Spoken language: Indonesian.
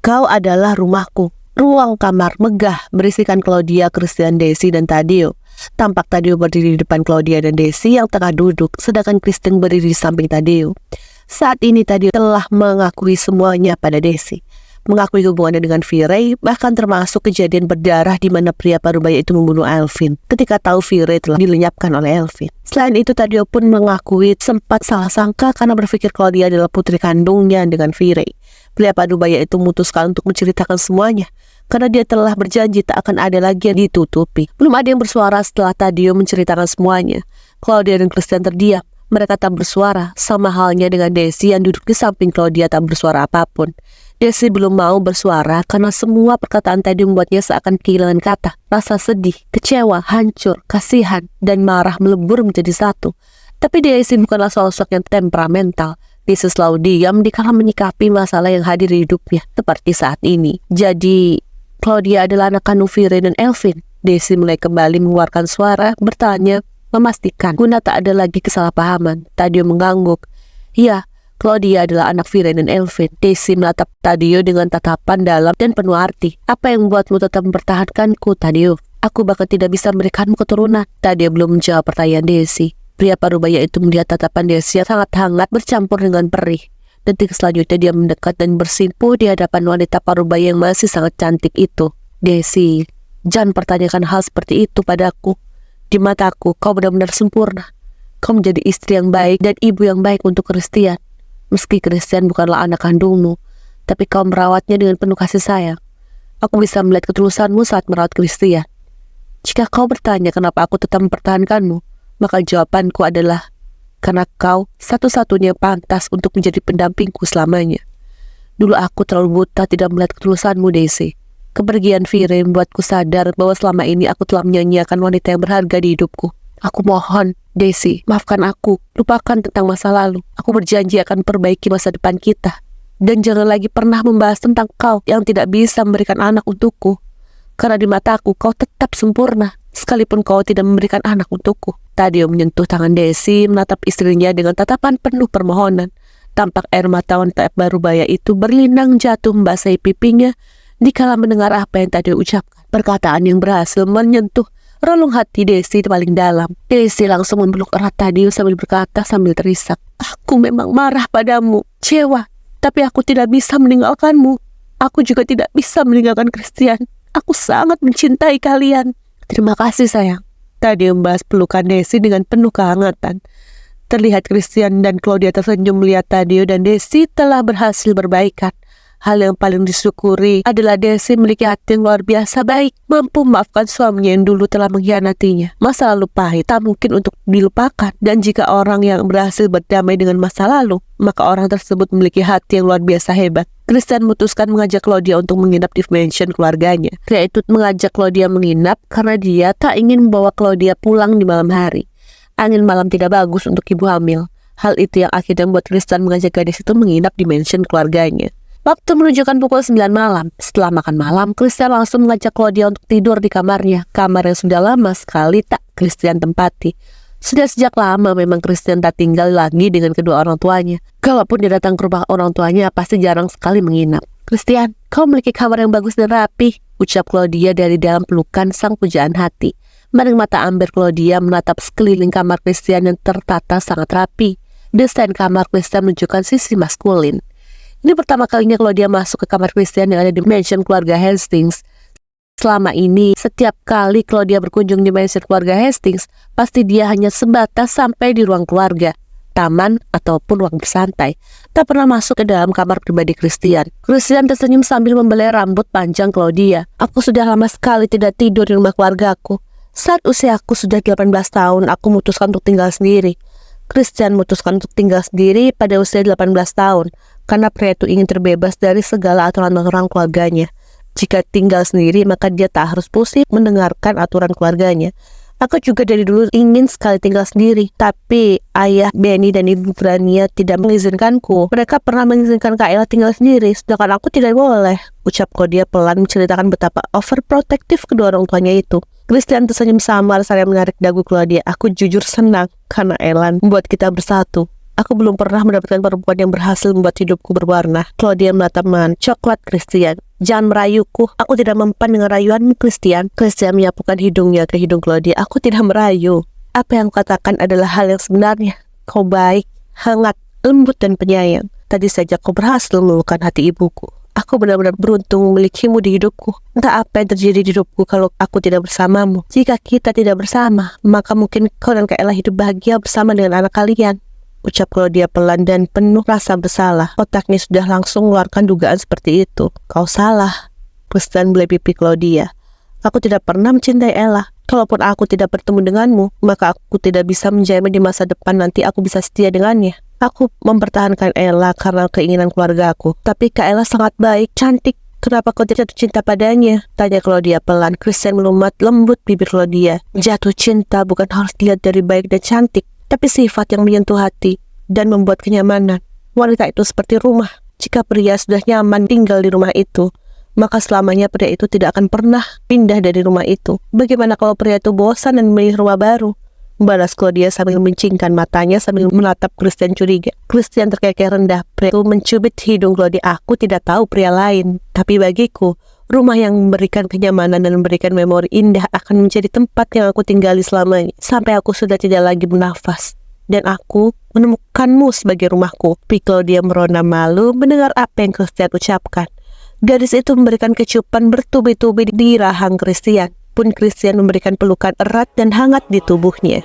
Kau adalah rumahku. Ruang kamar megah berisikan Claudia, Christian, Daisy, dan Taddeo. Tampak Taddeo berdiri di depan Claudia dan Daisy yang tengah duduk, sedangkan Christian berdiri di samping Taddeo. Saat ini Taddeo telah mengakui semuanya pada Daisy. Mengakui hubungannya dengan Firey, bahkan termasuk kejadian berdarah di mana pria parubaya itu membunuh Elvin ketika tahu Firey telah dilenyapkan oleh Elvin. Selain itu, Taddeo pun mengakui sempat salah sangka karena berpikir Claudia adalah putri kandungnya dengan Firey. Pria parubaya itu memutuskan untuk menceritakan semuanya karena dia telah berjanji tak akan ada lagi yang ditutupi. Belum ada yang bersuara setelah Taddeo menceritakan semuanya. Claudia dan Christian terdiam. Mereka tak bersuara, sama halnya dengan Daisy yang duduk di samping Claudia tak bersuara apapun. Daisy belum mau bersuara karena semua perkataan tadi membuatnya seakan kehilangan kata. Rasa sedih, kecewa, hancur, kasihan, dan marah melebur menjadi satu. Tapi Daisy bukanlah sosok yang temperamental. Daisy selalu diam dikala menyikapi masalah yang hadir di hidupnya, seperti saat ini. Jadi, Claudia adalah anak kandung Firey dan Elvin. Daisy mulai kembali mengeluarkan suara, bertanya, memastikan guna tak ada lagi kesalahpahaman. Taddeo mengangguk. Ya, Claudia adalah anak Firey dan Elvin. Daisy menatap Taddeo dengan tatapan dalam dan penuh arti. Apa yang membuatmu tetap mempertahankanku, Taddeo? Aku bahkan tidak bisa memberikanmu keturunan. Taddeo belum menjawab pertanyaan Daisy. Pria parubaya itu melihat tatapan Daisy yang sangat hangat bercampur dengan perih. Detik selanjutnya dia mendekat dan bersimpuh di hadapan wanita parubaya yang masih sangat cantik itu. Daisy, jangan pertanyakan hal seperti itu padaku. Di mataku, kau benar-benar sempurna. Kau menjadi istri yang baik dan ibu yang baik untuk Christian. Meski Christian bukanlah anak kandungmu, tapi kau merawatnya dengan penuh kasih sayang. Aku bisa melihat ketulusanmu saat merawat Christian. Jika kau bertanya kenapa aku tetap mempertahankanmu, maka jawabanku adalah karena kau satu-satunya pantas untuk menjadi pendampingku selamanya. Dulu aku terlalu buta tidak melihat ketulusanmu, Daisy. Kepergian Firey membuatku sadar bahwa selama ini aku telah menyanyiakan wanita yang berharga di hidupku. Aku mohon, Daisy, maafkan aku. Lupakan tentang masa lalu. Aku berjanji akan perbaiki masa depan kita. Dan jangan lagi pernah membahas tentang kau yang tidak bisa memberikan anak untukku. Karena di mataku kau tetap sempurna, sekalipun kau tidak memberikan anak untukku. Taddeo menyentuh tangan Daisy, menatap istrinya dengan tatapan penuh permohonan. Tampak air mata wanita parubaya itu berlinang jatuh membasahi pipinya dikala mendengar apa yang Taddeo ucapkan. Perkataan yang berhasil menyentuh relung hati Daisy paling dalam. Daisy langsung memeluk erat Taddeo sambil berkata sambil terisak, aku memang marah padamu, kecewa, tapi aku tidak bisa meninggalkanmu. Aku juga tidak bisa meninggalkan Christian. Aku sangat mencintai kalian. Terima kasih sayang. Taddeo membahas pelukan Daisy dengan penuh kehangatan. Terlihat Christian dan Claudia tersenyum melihat Taddeo dan Daisy telah berhasil berbaikan. Hal yang paling disyukuri adalah Daisy memiliki hati yang luar biasa baik, mampu memaafkan suaminya yang dulu telah mengkhianatinya. Masa lalu pahit tak mungkin untuk dilupakan, dan jika orang yang berhasil berdamai dengan masa lalu, maka orang tersebut memiliki hati yang luar biasa hebat. Christian memutuskan mengajak Claudia untuk menginap di mansion keluarganya. Pria itu mengajak Claudia menginap karena dia tak ingin membawa Claudia pulang di malam hari. Angin malam tidak bagus untuk ibu hamil. Hal itu yang akhirnya membuat Christian mengajak gadis itu menginap di mansion keluarganya. Waktu menunjukkan pukul 9 malam. Setelah makan malam, Christian langsung mengajak Claudia untuk tidur di kamarnya. Kamar yang sudah lama sekali tak Christian tempati. Sudah sejak lama memang Christian tak tinggal lagi dengan kedua orang tuanya. Kalaupun dia datang ke rumah orang tuanya, pasti jarang sekali menginap. Christian, kau memiliki kamar yang bagus dan rapi, ucap Claudia dari dalam pelukan sang pujaan hati. Mata mata amber Claudia menatap sekeliling kamar Christian yang tertata sangat rapi. Desain kamar Christian menunjukkan sisi maskulin. Ini pertama kalinya Claudia masuk ke kamar Christian yang ada di mansion keluarga Hastings. Selama ini, setiap kali Claudia berkunjung di mansion keluarga Hastings, pasti dia hanya sebatas sampai di ruang keluarga, taman, ataupun ruang bersantai. Tak pernah masuk ke dalam kamar pribadi Christian. Christian tersenyum sambil membelai rambut panjang Claudia. Aku sudah lama sekali tidak tidur di rumah keluargaku. Saat usiaku sudah 18 tahun, aku memutuskan untuk tinggal sendiri. Christian memutuskan untuk tinggal sendiri pada usia 18 tahun, karena pria itu ingin terbebas dari segala aturan-aturan keluarganya. Jika tinggal sendiri, maka dia tak harus pusing mendengarkan aturan keluarganya. Aku juga dari dulu ingin sekali tinggal sendiri, tapi ayah Benny dan ibu Grania tidak mengizinkanku. Mereka pernah mengizinkan Kak Ella tinggal sendiri, sedangkan aku tidak boleh, ucap Claudia pelan menceritakan betapa overprotective kedua orang tuanya itu. Christian tersenyum samar sambil menarik dagu Claudia. Aku jujur senang karena Ella membuat kita bersatu. Aku belum pernah mendapatkan perempuan yang berhasil membuat hidupku berwarna. Claudia menatapman coklat Christian. Jangan merayuku, aku tidak mempan dengan rayuanmu Christian. Christian menyapukan hidungnya ke hidung Claudia. Aku tidak merayu. Apa yang katakan adalah hal yang sebenarnya. Kau baik, hangat, lembut dan penyayang. Tadi saja kau berhasil meluluhkan hati ibuku. Aku benar-benar beruntung memilikimu di hidupku. Entah apa yang terjadi di hidupku kalau aku tidak bersamamu. Jika kita tidak bersama, maka mungkin kau dan Kak Ella hidup bahagia bersama dengan anak kalian. Ucap Claudia pelan dan penuh rasa bersalah. Otaknya sudah langsung mengeluarkan dugaan seperti itu. Kau salah. Christian belai pipi Claudia. Aku tidak pernah mencintai Ella. Kalaupun aku tidak bertemu denganmu, maka aku tidak bisa menjamin di masa depan nanti aku bisa setia dengannya. Aku mempertahankan Ella karena keinginan keluarga aku. Tapi Kak Ella sangat baik, cantik. Kenapa kau tidak jatuh cinta padanya? Tanya Claudia pelan. Christian melumat lembut bibir Claudia. Jatuh cinta bukan harus dilihat dari baik dan cantik, tapi sifat yang menyentuh hati dan membuat kenyamanan. Wanita itu seperti rumah. Jika pria sudah nyaman tinggal di rumah itu, maka selamanya pria itu tidak akan pernah pindah dari rumah itu. Bagaimana kalau pria itu bosan dan memilih rumah baru? Balas Claudia sambil mencingkan matanya sambil menatap Christian curiga. Christian terkekeh rendah. Pria itu mencubit hidung Claudia. Aku tidak tahu pria lain, tapi bagiku, rumah yang memberikan kenyamanan dan memberikan memori indah akan menjadi tempat yang aku tinggali selamanya, sampai aku sudah tidak lagi bernafas. Dan aku menemukanmu sebagai rumahku. Tapi Claudia merona malu mendengar apa yang Christian ucapkan. Gadis itu memberikan kecupan bertubi-tubi di rahang Christian. Pun Christian memberikan pelukan erat dan hangat di tubuhnya.